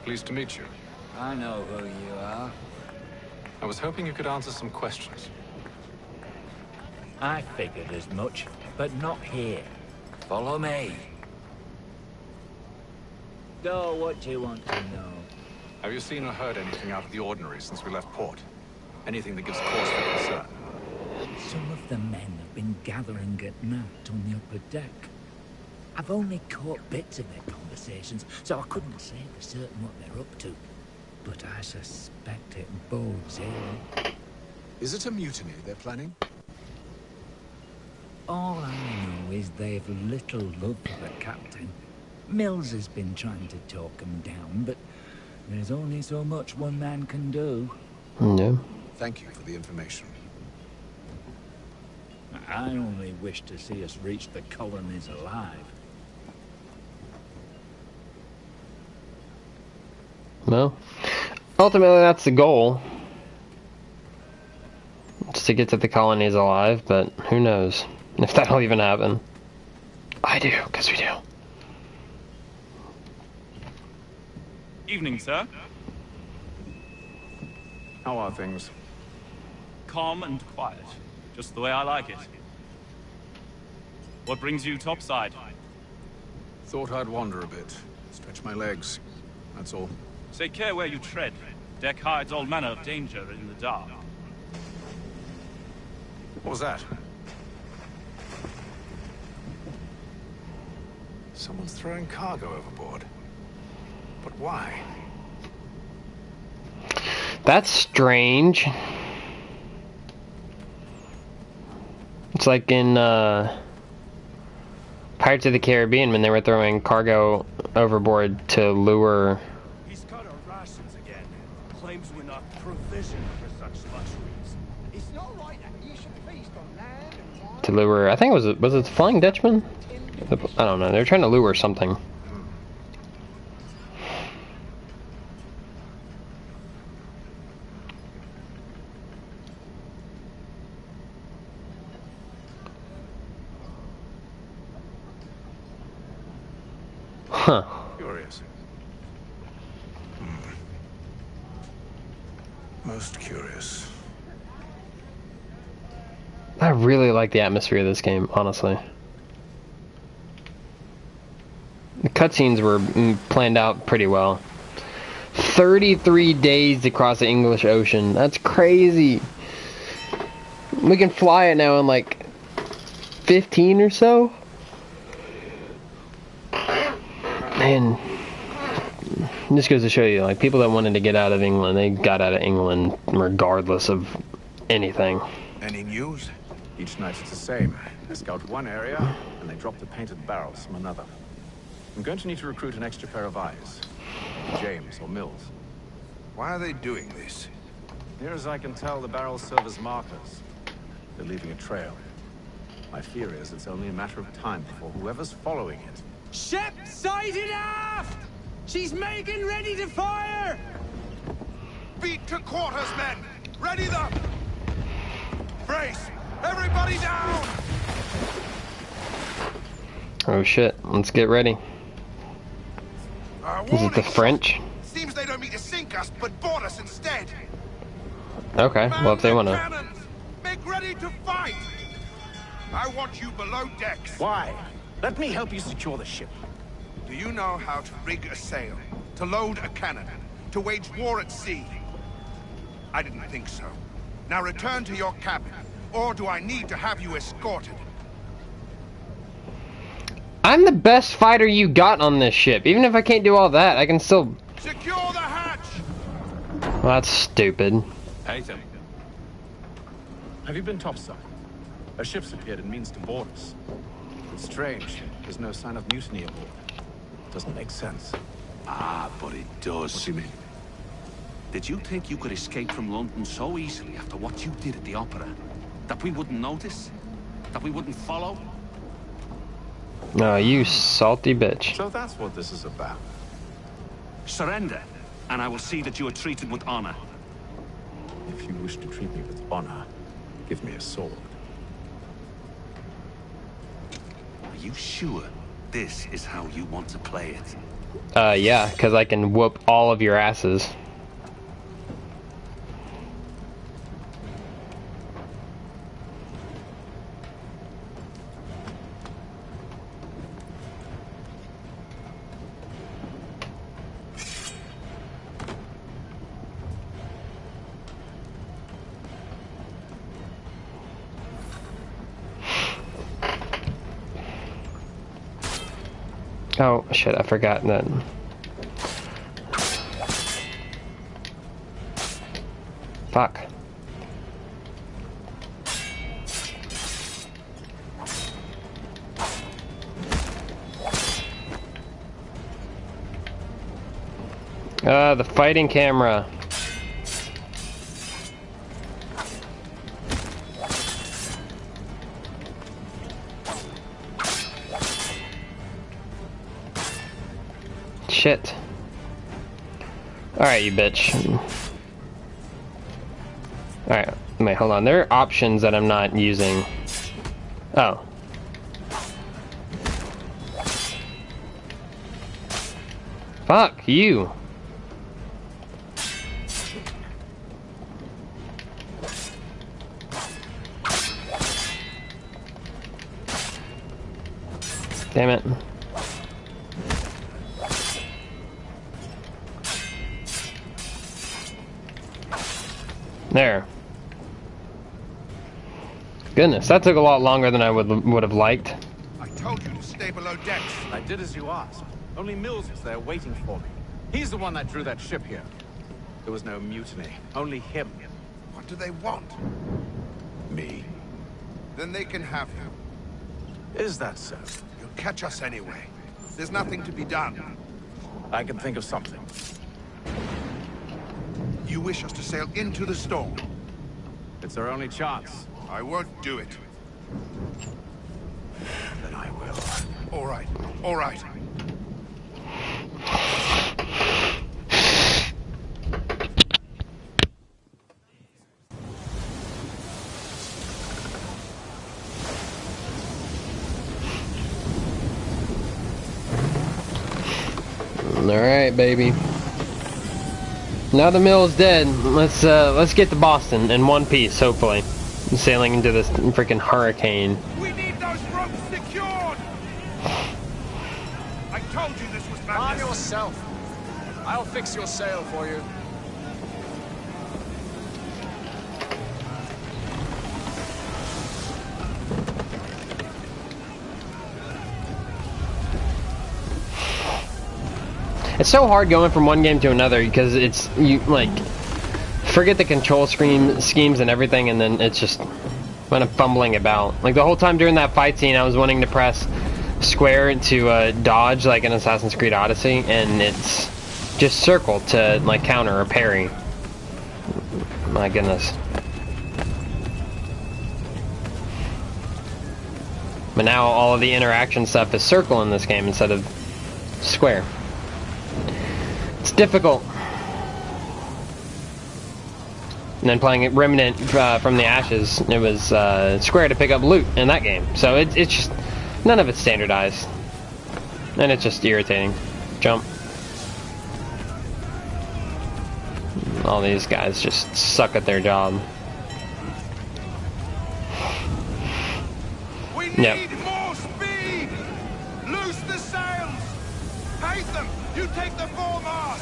[SPEAKER 16] Pleased to meet you.
[SPEAKER 17] I know who you are.
[SPEAKER 16] I was hoping you could answer some questions.
[SPEAKER 17] I figured as much, but not here. Follow me. So, what do you want to know?
[SPEAKER 16] Have you seen or heard anything out of the ordinary since we left port? Anything that gives cause for concern?
[SPEAKER 17] Some of the men have been gathering at night on the upper deck. I've only caught bits of their conversations, so I couldn't say for certain what they're up to. But I suspect it bodes ill.
[SPEAKER 16] Is it a mutiny they're planning?
[SPEAKER 17] All I know is they've little love for the captain. Mills has been trying to talk him down, but there's only so much one man can do.
[SPEAKER 1] No.
[SPEAKER 16] Thank you for the information.
[SPEAKER 17] I only wish to see us reach the colonies alive.
[SPEAKER 1] Well, ultimately that's the goal. Just to get to the colonies alive, but who knows if that'll even happen. I do, because we do.
[SPEAKER 18] Evening, sir.
[SPEAKER 16] How are things?
[SPEAKER 18] Calm and quiet. Just the way I like it. What brings you topside?
[SPEAKER 16] Thought I'd wander a bit. Stretch my legs. That's all.
[SPEAKER 18] Take care where you tread. Deck hides all manner of danger in the dark.
[SPEAKER 16] What was that? Someone's throwing cargo overboard. But why?
[SPEAKER 1] That's strange. It's like in Pirates of the Caribbean when they were throwing cargo overboard to lure...
[SPEAKER 15] He's cut our rations again. Claims we're not provisioned for such luxuries. It's not right that you should feast on land and wine.
[SPEAKER 1] to lure... I think it was the Flying Dutchman? I don't know. They were trying to lure something. Huh.
[SPEAKER 16] Curious. Most curious.
[SPEAKER 1] I really like the atmosphere of this game, honestly. The cutscenes were planned out pretty well. 33 days to cross the English Ocean. That's crazy. We can fly it now in like 15 or so. Man, this goes to show you, like, people that wanted to get out of England, they got out of England regardless of anything.
[SPEAKER 16] Any news? Each night it's the same. They scout one area, and they drop the painted barrels from another. I'm going to need to recruit an extra pair of eyes. James or Mills.
[SPEAKER 19] Why are they doing this?
[SPEAKER 16] Near as I can tell, the barrels serve as markers. They're leaving a trail. My fear is it's only a matter of time before whoever's following it...
[SPEAKER 15] Ship sighted aft! She's making ready to fire!
[SPEAKER 19] Beat to quarters, men! Ready them! Brace! Everybody down!
[SPEAKER 1] Oh shit, let's get ready. Is it the French?
[SPEAKER 19] Seems they don't mean to sink us, but board us instead.
[SPEAKER 1] Okay, well if they wanna...
[SPEAKER 19] Cannons! Make ready to fight! I want you below decks.
[SPEAKER 14] Why? Let me help you secure the ship.
[SPEAKER 19] Do you know how to rig a sail? To load a cannon? To wage war at sea? I didn't think so. Now return to your cabin, or do I need to have you escorted?
[SPEAKER 1] I'm the best fighter you got on this ship. Even if I can't do all that, I can still...
[SPEAKER 19] Secure the hatch!
[SPEAKER 1] Well, that's stupid.
[SPEAKER 16] Haytham. Have you been topside? A ship's appeared and means to board us. It's strange. There's no sign of mutiny aboard. Doesn't make sense.
[SPEAKER 7] Ah, but it does.
[SPEAKER 16] What do you mean?
[SPEAKER 7] Did you think you could escape from London so easily after what you did at the opera? That we wouldn't notice? That we wouldn't follow?
[SPEAKER 1] No, you salty bitch.
[SPEAKER 16] So that's what this is about.
[SPEAKER 7] Surrender, and I will see that you are treated with honor.
[SPEAKER 16] If you wish to treat me with honor, give me a sword.
[SPEAKER 7] Are you sure this is how you want to play it?
[SPEAKER 1] Yeah, because I can whoop all of your asses. Oh, shit, I forgot that. Fuck. The fighting camera. Shit. Alright, you bitch. Alright, wait, hold on. There are options that I'm not using. Oh. Fuck you. Damn it. There. Goodness, that took a lot longer than I would have liked.
[SPEAKER 19] I told you to stay below decks.
[SPEAKER 16] I did as you asked. Only Mills was there waiting for me. He's the one that drew that ship here. There was no mutiny. Only him.
[SPEAKER 19] What do they want?
[SPEAKER 16] Me.
[SPEAKER 19] Then they can have you.
[SPEAKER 16] Is that so?
[SPEAKER 19] You'll catch us anyway. There's nothing to be done.
[SPEAKER 16] I can think of something.
[SPEAKER 19] You wish us to sail into the storm?
[SPEAKER 16] It's our only chance.
[SPEAKER 19] I won't do it.
[SPEAKER 16] Then I will.
[SPEAKER 19] All right, all right.
[SPEAKER 1] Alright, baby. Now the mill is dead. Let's get to Boston in one piece, hopefully. Sailing into this freaking hurricane.
[SPEAKER 19] We need those ropes secured! I told you this was madness.
[SPEAKER 13] Arm yourself. I'll fix your sail for you.
[SPEAKER 1] It's so hard going from one game to another because it's you like forget the control schemes and everything, and then it's just kind of fumbling about. Like the whole time during that fight scene, I was wanting to press square to dodge like in Assassin's Creed Odyssey, and it's just circle to like counter or parry. My goodness. But now all of the interaction stuff is circle in this game instead of square. It's difficult. And then playing Remnant from the Ashes, it was square to pick up loot in that game. So it's just, none of it's standardized. And it's just irritating. Jump. All these guys just suck at their job.
[SPEAKER 19] We need more speed! Loose the sails! Haytham, you take the foremast!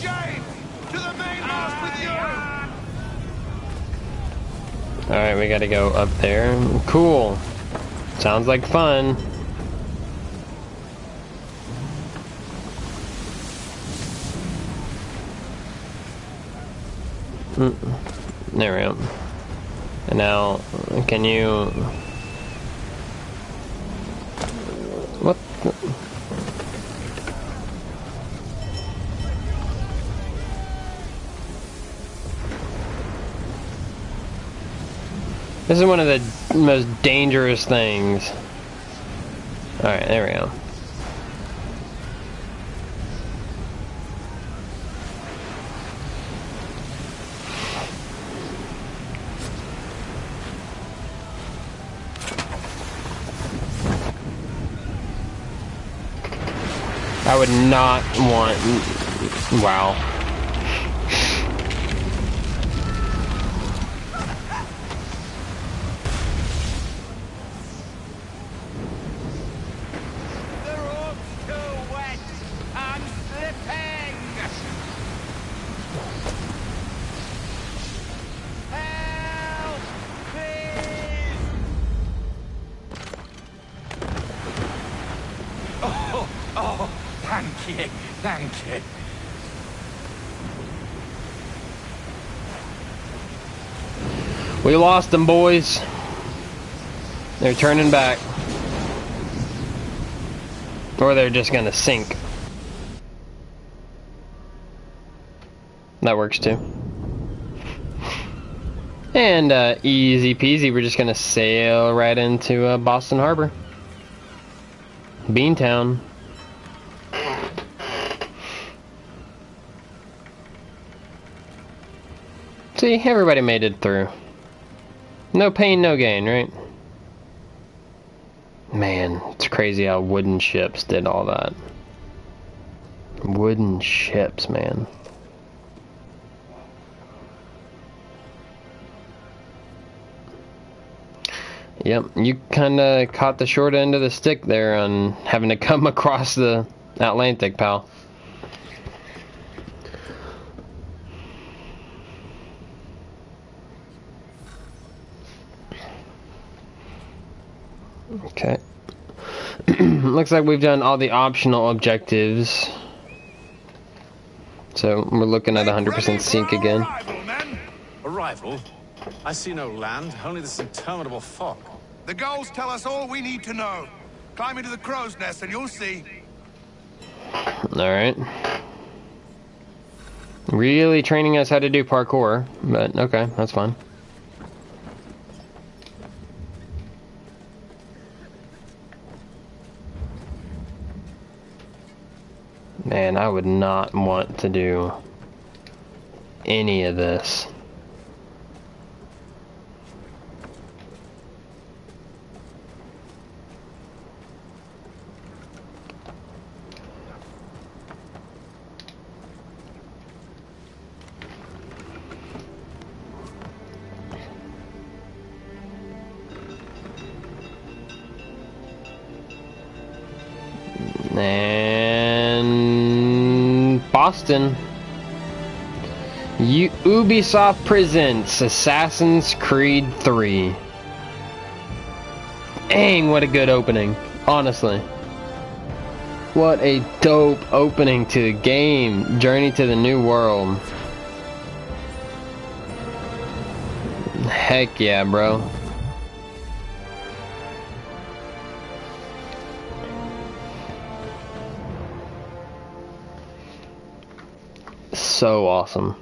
[SPEAKER 19] James, to the mainmast with you!
[SPEAKER 1] Alright, we gotta go up there. Cool. Sounds like fun. There we go. And now, can you... What the... This is one of the most dangerous things. Alright, there we go. I would not want... Wow.
[SPEAKER 19] Thank you.
[SPEAKER 1] We lost them, boys. They're turning back. Or they're just gonna sink. That works too. And easy peasy, we're just gonna sail right into Boston Harbor. Beantown. See, everybody made it through. No pain, no gain, right? Man, it's crazy how wooden ships did all that. Wooden ships, man. Yep, you kinda caught the short end of the stick there on having to come across the Atlantic, pal. Okay. Looks like we've done all the optional objectives. So we're looking at 100% sync again.
[SPEAKER 16] Arrival? I see no land, only this interminable fog.
[SPEAKER 19] The goals tell us all we need to know. Climb into the crow's nest and you'll see.
[SPEAKER 1] Alright. Really training us how to do parkour, but okay, that's fine. Man, I would not want to do any of this. And Boston. Ubisoft presents Assassin's Creed 3. Dang, what a good opening. Honestly. What a dope opening to the game. Journey to the New World. Heck yeah, bro. So awesome.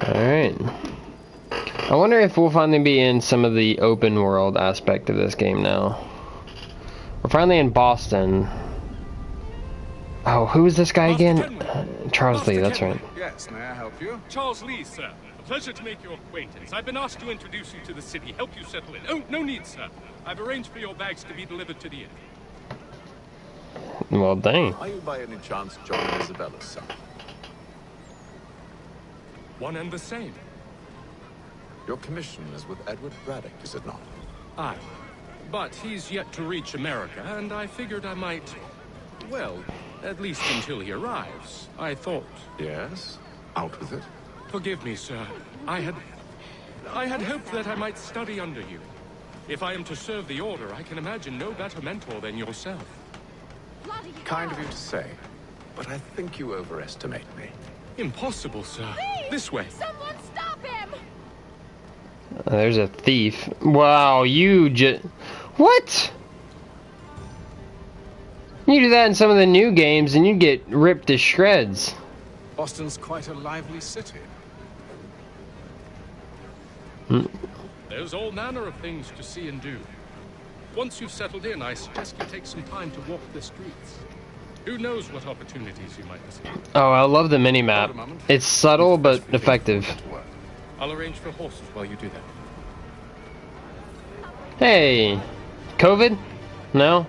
[SPEAKER 1] Alright. I wonder if we'll finally be in some of the open world aspect of this game now. We're finally in Boston. Oh, who is this guy again? Charles Lee, that's right.
[SPEAKER 16] Yes, may I help you?
[SPEAKER 20] Charles Lee, sir. A pleasure to make your acquaintance. I've been asked to introduce you to the city, help you settle in. Oh, no need, sir. I've arranged for your bags to be delivered to the inn.
[SPEAKER 1] Well, dang.
[SPEAKER 16] Are you by any chance John and Isabella's son?
[SPEAKER 20] One and the same.
[SPEAKER 16] Your commission is with Edward Braddock, is it not?
[SPEAKER 20] Aye. But he's yet to reach America, and I figured I might... Well, at least until he arrives, I thought.
[SPEAKER 16] Yes? Out with it.
[SPEAKER 20] Forgive me, sir. I had hoped that I might study under you. If I am to serve the Order, I can imagine no better mentor than yourself.
[SPEAKER 16] Kind of you to say, but I think you overestimate me.
[SPEAKER 20] Impossible, sir. This way.
[SPEAKER 21] Someone stop him!
[SPEAKER 1] There's a thief. Wow, you just... What? You do that in some of the new games and you get ripped to shreds.
[SPEAKER 16] Boston's quite a lively city.
[SPEAKER 20] There's all manner of things to see and do. Once you've settled in, I suggest you take some time to walk the streets. Who knows what opportunities you might receive.
[SPEAKER 1] Oh, I love the mini-map. It's subtle but effective.
[SPEAKER 20] I'll arrange for horses while you do that.
[SPEAKER 1] Hey, COVID? No?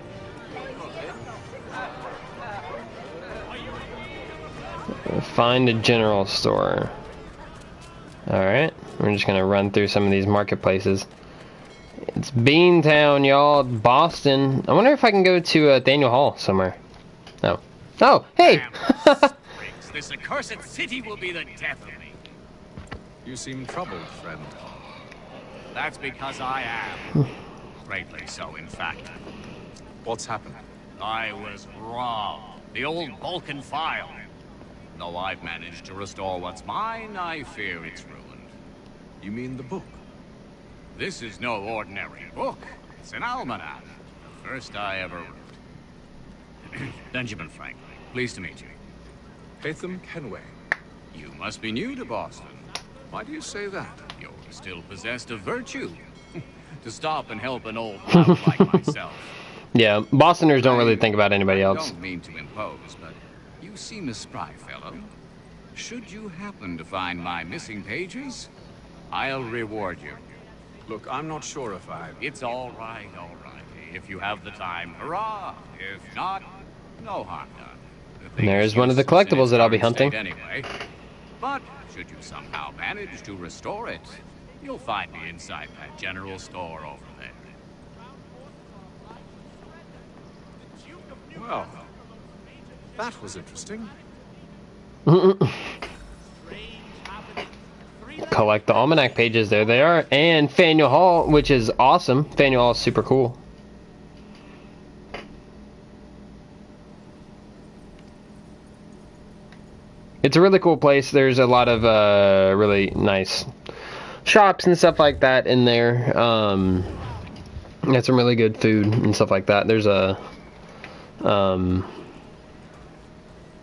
[SPEAKER 1] Find a general store. Alright, we're just gonna run through some of these marketplaces. It's Beantown, y'all. Boston. I wonder if I can go to Daniel Hall somewhere. No. Oh, hey!
[SPEAKER 22] This accursed city will be the death of me.
[SPEAKER 16] You seem troubled, friend.
[SPEAKER 22] That's because I am. Greatly so, in fact.
[SPEAKER 16] What's happened?
[SPEAKER 22] I was wrong. The old Vulcan file. Though I've managed to restore what's mine, I fear it's ruined.
[SPEAKER 16] You mean the book?
[SPEAKER 22] This is no ordinary book. It's an almanac. The first I ever wrote. Benjamin Franklin, pleased to meet you.
[SPEAKER 16] Haytham Kenway.
[SPEAKER 22] You must be new to Boston.
[SPEAKER 16] Why do you say that?
[SPEAKER 22] You're still possessed of virtue. To stop and help an old lout like myself.
[SPEAKER 1] Yeah, Bostoners don't really think about anybody else.
[SPEAKER 22] I don't mean to impose, but you seem a spry fellow. Should you happen to find my missing pages, I'll reward you.
[SPEAKER 16] Look, I'm not sure if I...
[SPEAKER 22] It's all right, all right. If you have the time, hurrah. If not, no harm done.
[SPEAKER 1] There's one of the collectibles that I'll be hunting.
[SPEAKER 22] Anyway, but should you somehow manage to restore it, you'll find me inside that general store over there.
[SPEAKER 16] Well, that was interesting.
[SPEAKER 1] Collect the almanac pages. There they are. And Faneuil Hall, which is awesome. Faneuil Hall is super cool. It's a really cool place. There's a lot of really nice shops and stuff like that in there. Got some really good food and stuff like that. There's a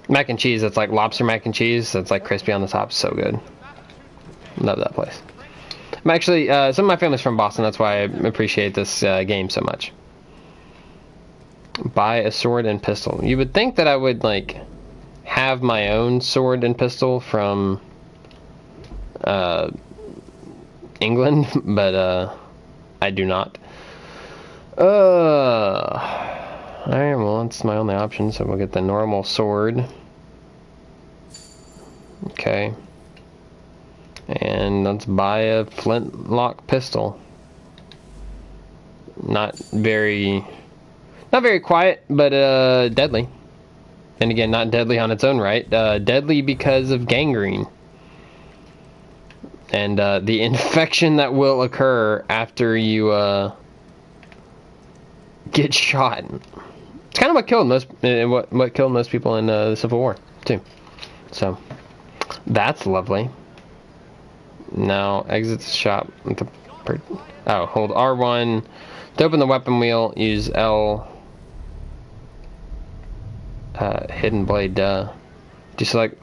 [SPEAKER 1] mac and cheese that's like lobster mac and cheese. That's like crispy on the top. So good. Love that place. I'm actually, some of my family's from Boston. That's why I appreciate this game so much. Buy a sword and pistol. You would think that I would like have my own sword and pistol from England, but I do not. Alright, well, it's my only option, so we'll get the normal sword. Okay. And let's buy a flintlock pistol. Not very quiet, but deadly. And again, not deadly on its own right. Deadly because of gangrene. And the infection that will occur after you get shot. It's kind of what killed most people in the Civil War too. So that's lovely. Now exit the shop. Hold R1 to open the weapon wheel. Use L. Hidden blade. Deselect.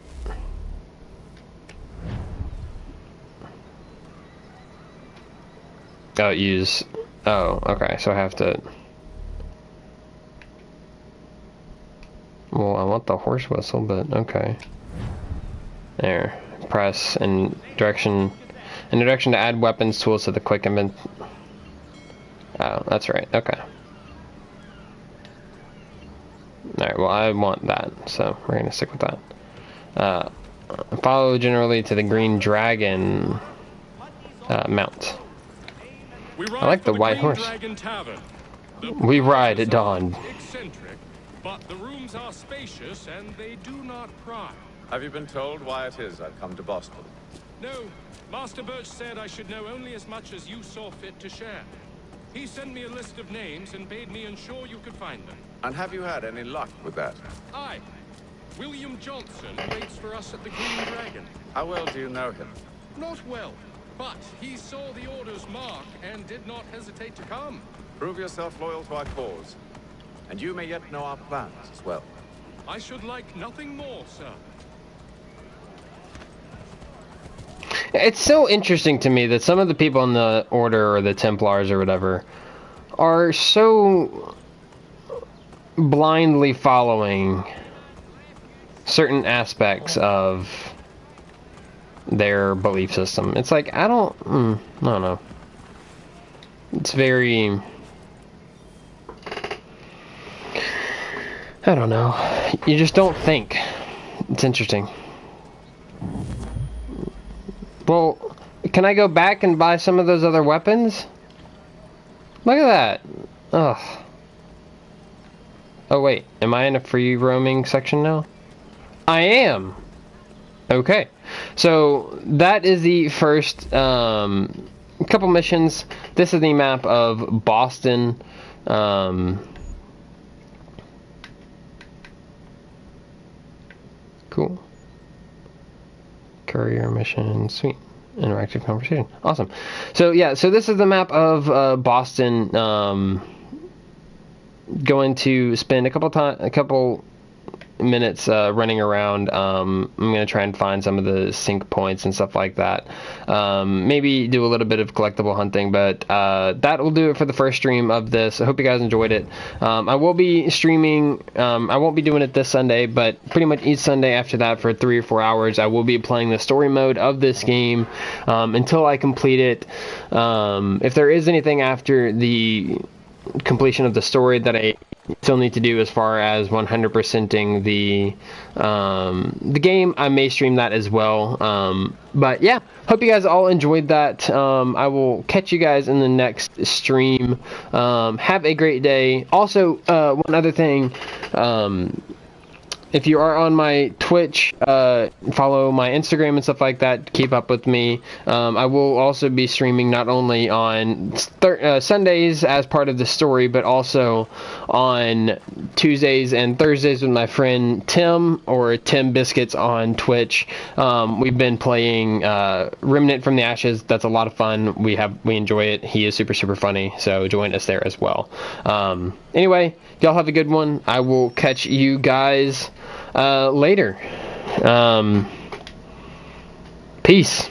[SPEAKER 1] Oh, use. Oh, okay. So I have to. Well, I want the horse whistle, but okay. There. Press in direction to add weapons tools to the quick invent. Oh, that's right. Okay. Alright, well, I want that, so we're gonna stick with that. Follow generally to the green dragon. mount.
[SPEAKER 20] I
[SPEAKER 1] like the white horse. We ride at dawn.
[SPEAKER 20] Eccentric, but the rooms are spacious and they do not pry.
[SPEAKER 16] Have you been told why it is I've come to Boston?
[SPEAKER 20] No, Master Birch said I should know only as much as you saw fit to share. He sent me a list of names and bade me ensure you could find them.
[SPEAKER 16] And have you had any luck with that?
[SPEAKER 20] Aye. William Johnson waits for us at the Green Dragon.
[SPEAKER 16] How well do you know him?
[SPEAKER 20] Not well, but he saw the order's mark and did not hesitate to come.
[SPEAKER 16] Prove yourself loyal to our cause. And you may yet know our plans as well.
[SPEAKER 20] I should like nothing more, sir.
[SPEAKER 1] It's so interesting to me that some of the people in the Order or the Templars or whatever are so blindly following certain aspects of their belief system. It's like, I don't know. It's very... I don't know. You just don't think. It's interesting. Well, can I go back and buy some of those other weapons? Look at that. Ugh. Oh wait, am I in a free roaming section now? I am. Okay. So that is the first couple missions. This is the map of Boston. Cool. Courier mission, sweet. Interactive conversation. Awesome. So yeah, so this is the map of Boston. Going to spend a couple minutes running around. I'm gonna try and find some of the sync points and stuff like that. Maybe do a little bit of collectible hunting, but that will do it for the first stream of this. I hope you guys enjoyed it. I will be streaming. I won't be doing it this Sunday, but pretty much each Sunday after that for 3 or 4 hours, I will be playing the story mode of this game until I complete it. If there is anything after the completion of the story that I still need to do as far as 100%ing the game, I may stream that as well. But yeah, hope you guys all enjoyed that. I will catch you guys in the next stream. Have a great day. Also, one other thing, if you are on my Twitch, follow my Instagram and stuff like that, keep up with me. I will also be streaming not only on Sundays as part of the story, but also on Tuesdays and Thursdays with my friend Tim, or Tim Biscuits on Twitch. We've been playing Remnant from the Ashes. That's a lot of fun. We enjoy it. He is super, super funny, so join us there as well. Anyway, y'all have a good one. I will catch you guys later. Peace.